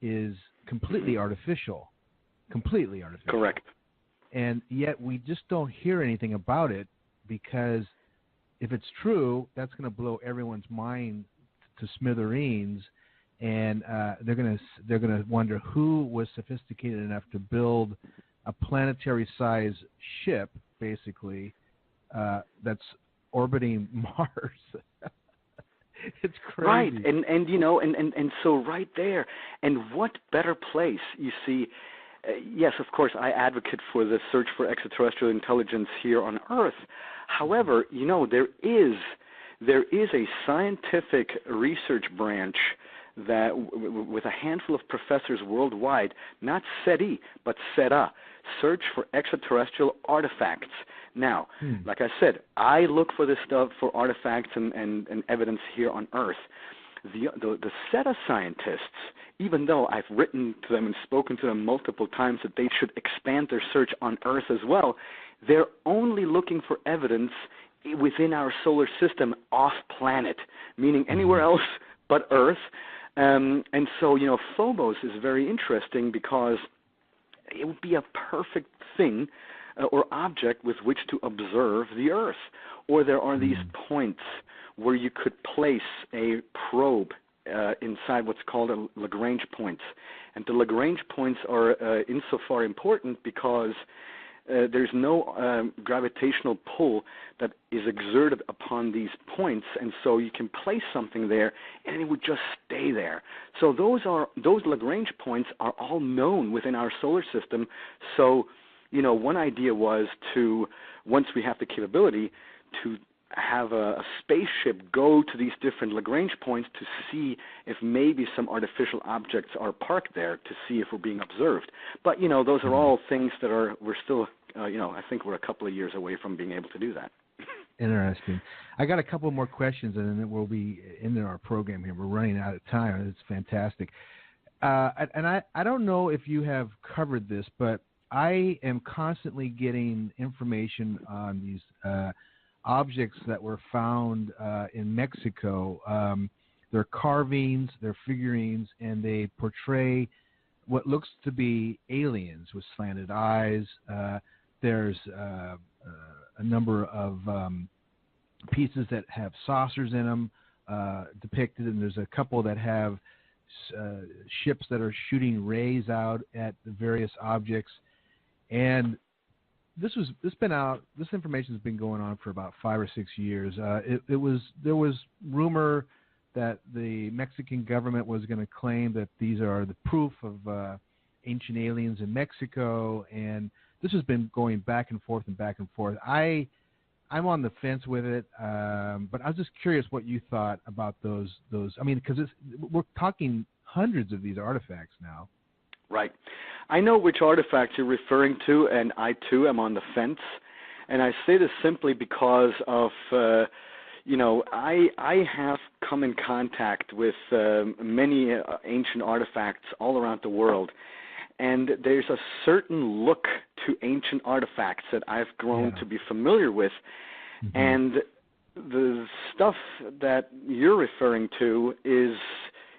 is completely artificial. Completely artificial. Correct. And yet we just don't hear anything about it, because if it's true, that's going to blow everyone's mind to smithereens, and they're going to wonder who was sophisticated enough to build a planetary-sized ship, basically, that's orbiting Mars. It's crazy. Right, and so right there, and what better place, you see. Yes, of course, I advocate for the search for extraterrestrial intelligence here on Earth. However, there is a scientific research branch that, with a handful of professors worldwide, not SETI, but SETA, Search for Extraterrestrial Artifacts. Now, like I said, I look for this stuff, for artifacts and evidence here on Earth. The SETA scientists, even though I've written to them and spoken to them multiple times that they should expand their search on Earth as well, they're only looking for evidence within our solar system off-planet, meaning anywhere else but Earth. And so, Phobos is very interesting because it would be a perfect thing or object with which to observe the Earth. Or there are these points where you could place a probe inside what's called a Lagrange points. And the Lagrange points are insofar important because there's no gravitational pull that is exerted upon these points, and so you can place something there and it would just stay there. So those Lagrange points are all known within our solar system. So, one idea was to, once we have the capability, to have a spaceship go to these different Lagrange points to see if maybe some artificial objects are parked there, to see if we're being observed. But, those are all things that we're still, I think we're a couple of years away from being able to do that. Interesting. I got a couple more questions, and then we'll be into our program here. We're running out of time. It's fantastic. And I don't know if you have covered this, but I am constantly getting information on these objects that were found in Mexico. They're carvings, they're figurines, and they portray what looks to be aliens with slanted eyes. There's a number of pieces that have saucers in them depicted, and there's a couple that have ships that are shooting rays out at the various objects. And this information has been going on for about 5 or 6 years. There was rumor that the Mexican government was going to claim that these are the proof of ancient aliens in Mexico, and this has been going back and forth and back and forth. I'm on the fence with it, but I was just curious what you thought about those. I mean, because we're talking hundreds of these artifacts now. Right. I know which artifacts you're referring to, and I, too, am on the fence. And I say this simply because of, I have come in contact with many ancient artifacts all around the world. And there's a certain look to ancient artifacts that I've grown to be familiar with. Mm-hmm. And the stuff that you're referring to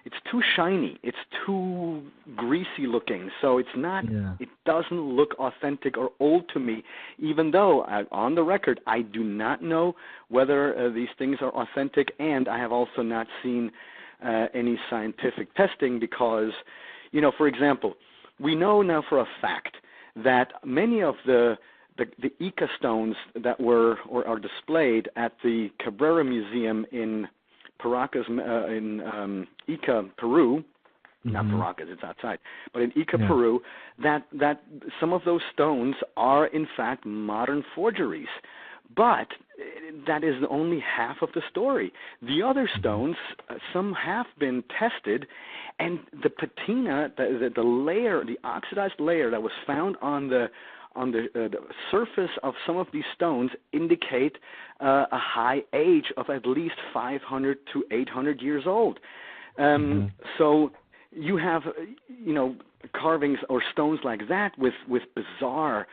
it's too shiny. It's too greasy looking. So it's not, it doesn't look authentic or old to me, even though, on the record, I do not know whether these things are authentic, and I have also not seen any scientific testing because, for example, we know now for a fact that many of the Ica stones that were or are displayed at the Cabrera Museum in Paracas, in Ica, Peru, not Paracas, it's outside, but in Ica, Peru, that some of those stones are in fact modern forgeries. But that is only half of the story. The other stones, some have been tested, and the patina, the layer, the oxidized layer that was found on the surface of some of these stones indicate a high age of at least 500 to 800 years old. So you have, carvings or stones like that with bizarre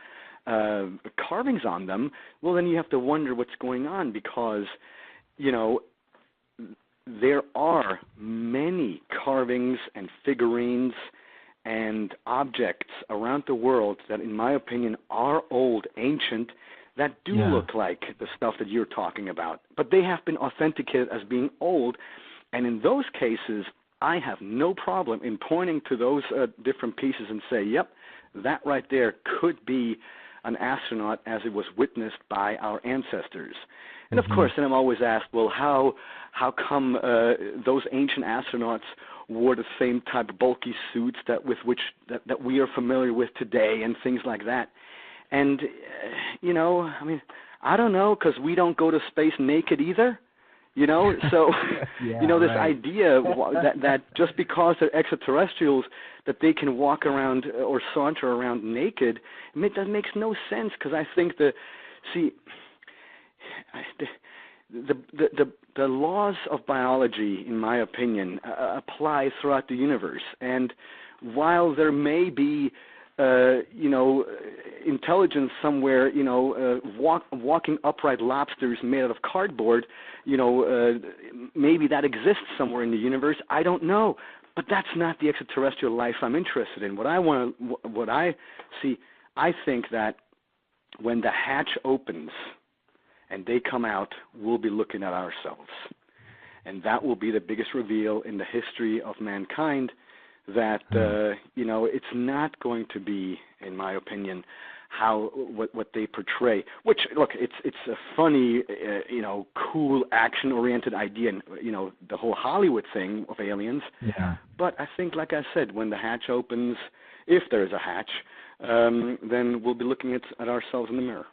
carvings on them. Well, then you have to wonder what's going on because, there are many carvings and figurines and objects around the world that, in my opinion, are old, ancient, that do look like the stuff that you're talking about. But they have been authenticated as being old, and in those cases, I have no problem in pointing to those different pieces and say, yep, that right there could be an astronaut as it was witnessed by our ancestors. And of course, then I'm always asked, well, how come those ancient astronauts wore the same type of bulky suits that we are familiar with today and things like that? And, I don't know, because we don't go to space naked either. So, this idea that just because they're extraterrestrials, that they can walk around or saunter around naked, that makes no sense, because I think the laws of biology, in my opinion, apply throughout the universe. And while there may be intelligence somewhere, walking upright lobsters made out of cardboard, maybe that exists somewhere in the universe. I don't know, but that's not the extraterrestrial life I'm interested in. What I see, I think that when the hatch opens and they come out, we'll be looking at ourselves, and that will be the biggest reveal in the history of mankind. That it's not going to be, in my opinion, what they portray. Which, look, it's a funny, cool, action-oriented idea, the whole Hollywood thing of aliens. Yeah. But I think, like I said, when the hatch opens, if there is a hatch, then we'll be looking at ourselves in the mirror.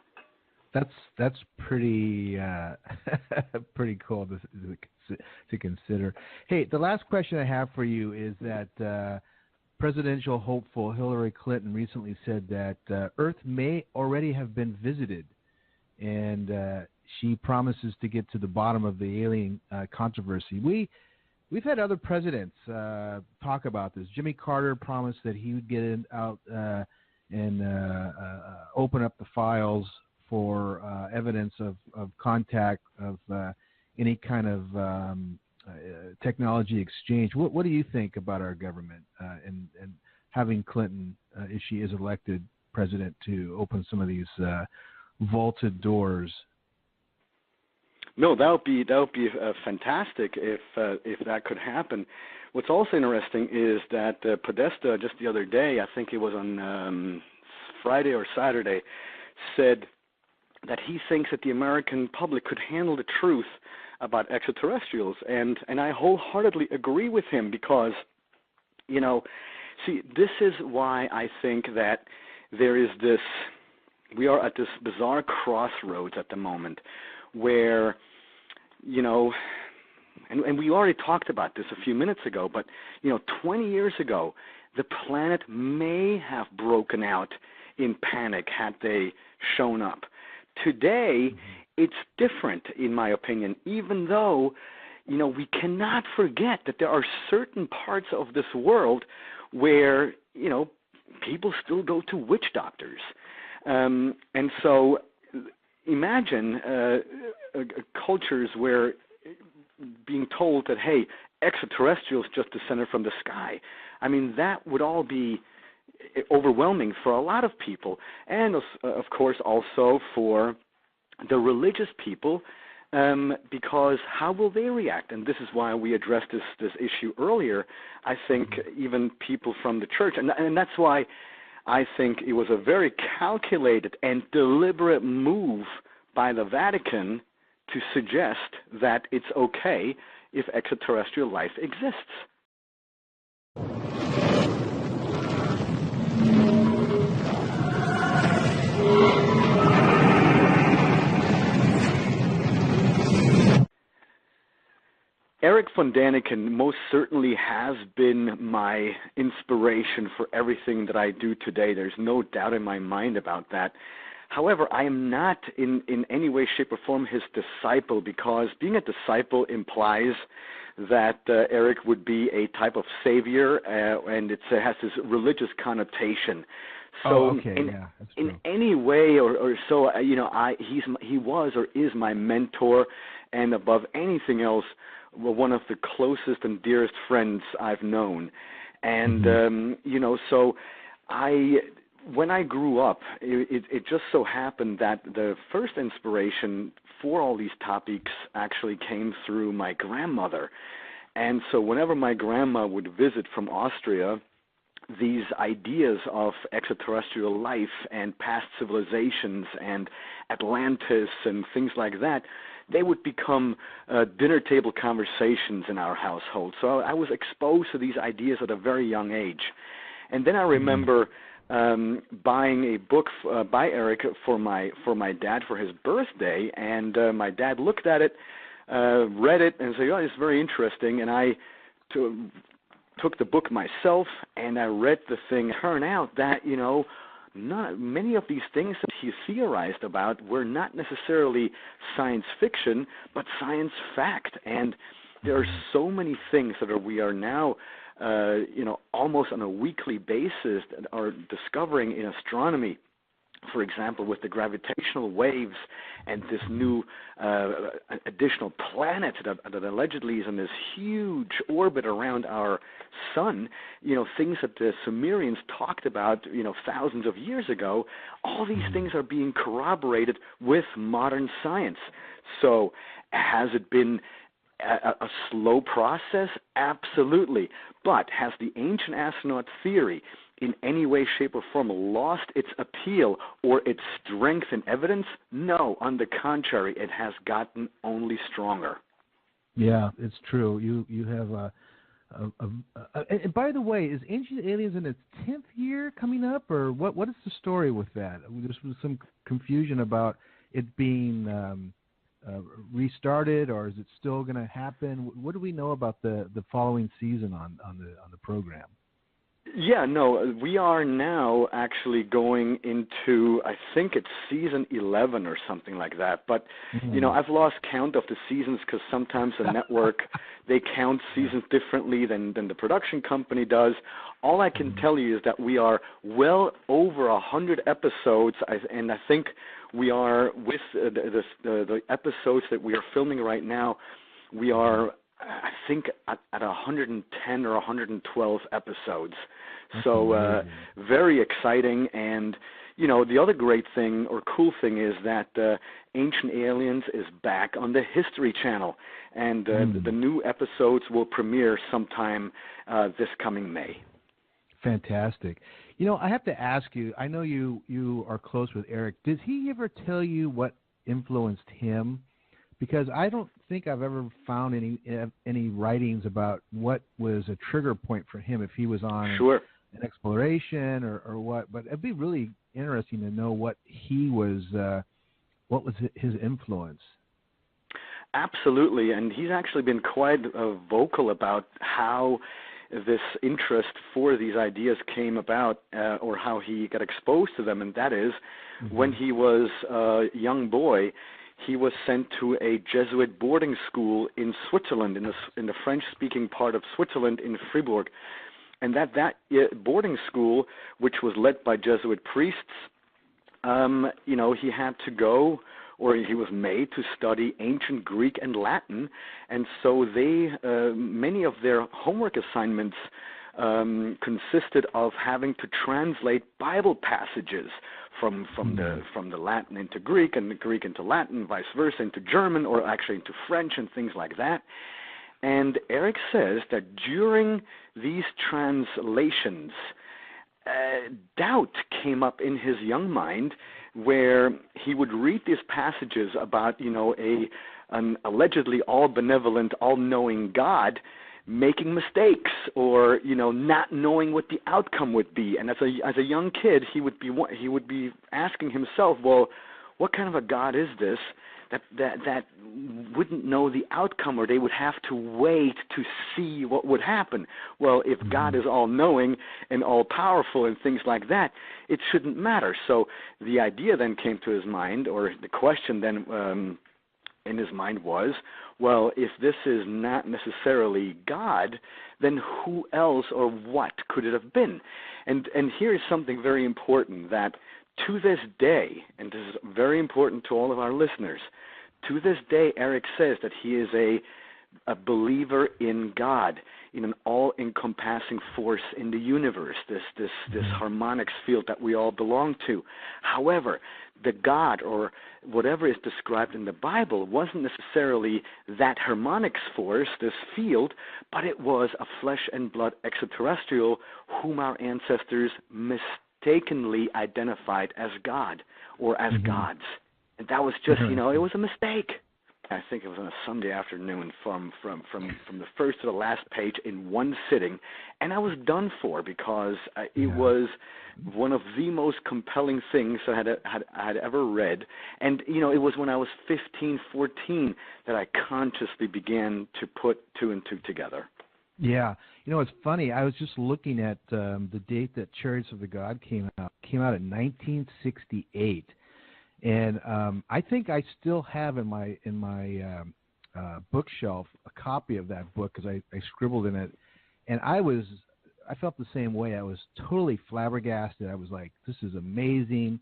That's pretty pretty cool to consider. Hey, the last question I have for you is that presidential hopeful Hillary Clinton recently said that Earth may already have been visited, and she promises to get to the bottom of the alien controversy. We've had other presidents talk about this. Jimmy Carter promised that he would get out and open up the files for evidence of contact of any kind of technology exchange. What do you think about our government and having Clinton, if she is elected president, to open some of these vaulted doors? No, that would be fantastic if that could happen. What's also interesting is that Podesta just the other day, I think it was on Friday or Saturday, said that he thinks that the American public could handle the truth about extraterrestrials, and I wholeheartedly agree with him because, this is why I think that there is we are at this bizarre crossroads at the moment where, and we already talked about this a few minutes ago, but, 20 years ago, the planet may have broken out in panic had they shown up. Today, it's different, in my opinion, even though, we cannot forget that there are certain parts of this world where, people still go to witch doctors. And so imagine cultures where being told that, hey, extraterrestrials just descended from the sky. I mean, that would all be overwhelming for a lot of people, and of course also for the religious people, because how will they react? And this is why we addressed this issue earlier. I think even people from the church, and that's why I think it was a very calculated and deliberate move by the Vatican to suggest that it's okay if extraterrestrial life exists. Eric von Daniken most certainly has been my inspiration for everything that I do today. There's no doubt in my mind about that. However, I am not in any way, shape, or form his disciple, because being a disciple implies that Eric would be a type of savior, and it has this religious connotation. So in any way or so, he was or is my mentor, and above anything else, one of the closest and dearest friends I've known. And, so when I grew up, it just so happened that the first inspiration for all these topics actually came through my grandmother. And so whenever my grandma would visit from Austria, these ideas of extraterrestrial life and past civilizations and Atlantis and things like that, they would become dinner table conversations in our household. So I was exposed to these ideas at a very young age. And then I remember buying a book by Eric for my dad for his birthday, and my dad looked at it, read it, and said, "Oh, it's very interesting." And I took the book myself, and I read the thing. It turned out that not many of these things that he theorized about were not necessarily science fiction, but science fact. And there are so many things that we are now, almost on a weekly basis that are discovering in astronomy. For example, with the gravitational waves and this new additional planet that allegedly is in this huge orbit around our sun, things that the Sumerians talked about, thousands of years ago, all these things are being corroborated with modern science. So has it been a slow process? Absolutely. But has the ancient astronaut theory in any way, shape, or form lost its appeal or its strength in evidence? No. On the contrary, it has gotten only stronger. Yeah, it's true. You have and by the way, is Ancient Aliens in its 10th year coming up, or what is the story with that? There's some confusion about it being restarted, or is it still going to happen? What do we know about the following season on the program? Yeah, no, we are now actually going into, I think it's season 11 or something like that. But, I've lost count of the seasons because sometimes the network, they count seasons differently than the production company does. All I can tell you is that we are well over 100 episodes, and I think we are, with the episodes that we are filming right now, we are, I think, at 110 or 112 episodes. So very exciting. And, the other great thing or cool thing is that Ancient Aliens is back on the History Channel. And the new episodes will premiere sometime this coming May. Fantastic. I have to ask you, I know you are close with Eric. Does he ever tell you what influenced him? Because I don't think I've ever found any writings about what was a trigger point for him, if he was on an exploration or what. But it'd be really interesting to know what was his influence. Absolutely, and he's actually been quite vocal about how this interest for these ideas came about, or how he got exposed to them, and that is when he was a young boy, he was sent to a Jesuit boarding school in Switzerland, in the French-speaking part of Switzerland, in Fribourg. And that boarding school, which was led by Jesuit priests, he had to go, or he was made to study ancient Greek and Latin, and so many of their homework assignments consisted of having to translate Bible passages from the Latin into Greek, and the Greek into Latin, vice versa, into German, or actually into French and things like that. And Eric says that during these translations, doubt came up in his young mind, where he would read these passages about, an allegedly all-benevolent, all-knowing God making mistakes, or not knowing what the outcome would be. And as a young kid, he would be asking himself, well, what kind of a God is this that wouldn't know the outcome, or they would have to wait to see what would happen? Well, if God is all-knowing and all-powerful and things like that, it shouldn't matter. So the idea then came to his mind, or the question then in his mind was, well, if this is not necessarily God, then who else or what could it have been? And here is something very important, that to this day, and this is very important to all of our listeners, to this day, Eric says that he is a believer in God, in an all-encompassing force in the universe, this harmonics field that we all belong to. However, the God, or whatever is described in the Bible, wasn't necessarily that harmonics force, this field, but it was a flesh and blood extraterrestrial whom our ancestors mistakenly identified as God, or as gods. And that was just, it was a mistake. I think it was on a Sunday afternoon from the first to the last page in one sitting, and I was done for, because it was one of the most compelling things I had ever read. And, it was when I was 15, 14 that I consciously began to put two and two together. Yeah. It's funny. I was just looking at the date that Chariots of the God came out. It came out in 1968. And I think I still have in my bookshelf a copy of that book, because I scribbled in it, and I felt the same way. I was totally flabbergasted. I was like, this is amazing.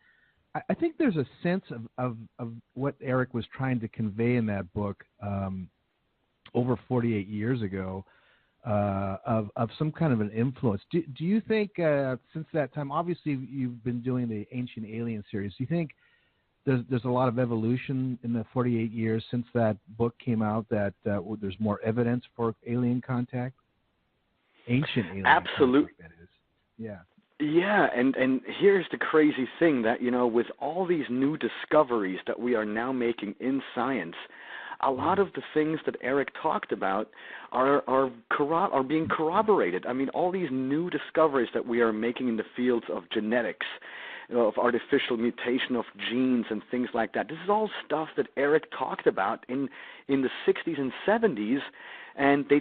I think there's a sense of what Eric was trying to convey in that book over 48 years ago, of some kind of an influence. Do you think since that time, obviously you've been doing the Ancient Alien series, do you think there's a lot of evolution in the 48 years since that book came out, that there's more evidence for alien contact? Ancient alien Absolutely. contact, that is. Yeah. Yeah, and here's the crazy thing, that, with all these new discoveries that we are now making in science, a lot of the things that Eric talked about are being corroborated. I mean, all these new discoveries that we are making in the fields of genetics, of artificial mutation of genes and things like that. This is all stuff that Eric talked about in the 60s and 70s, and they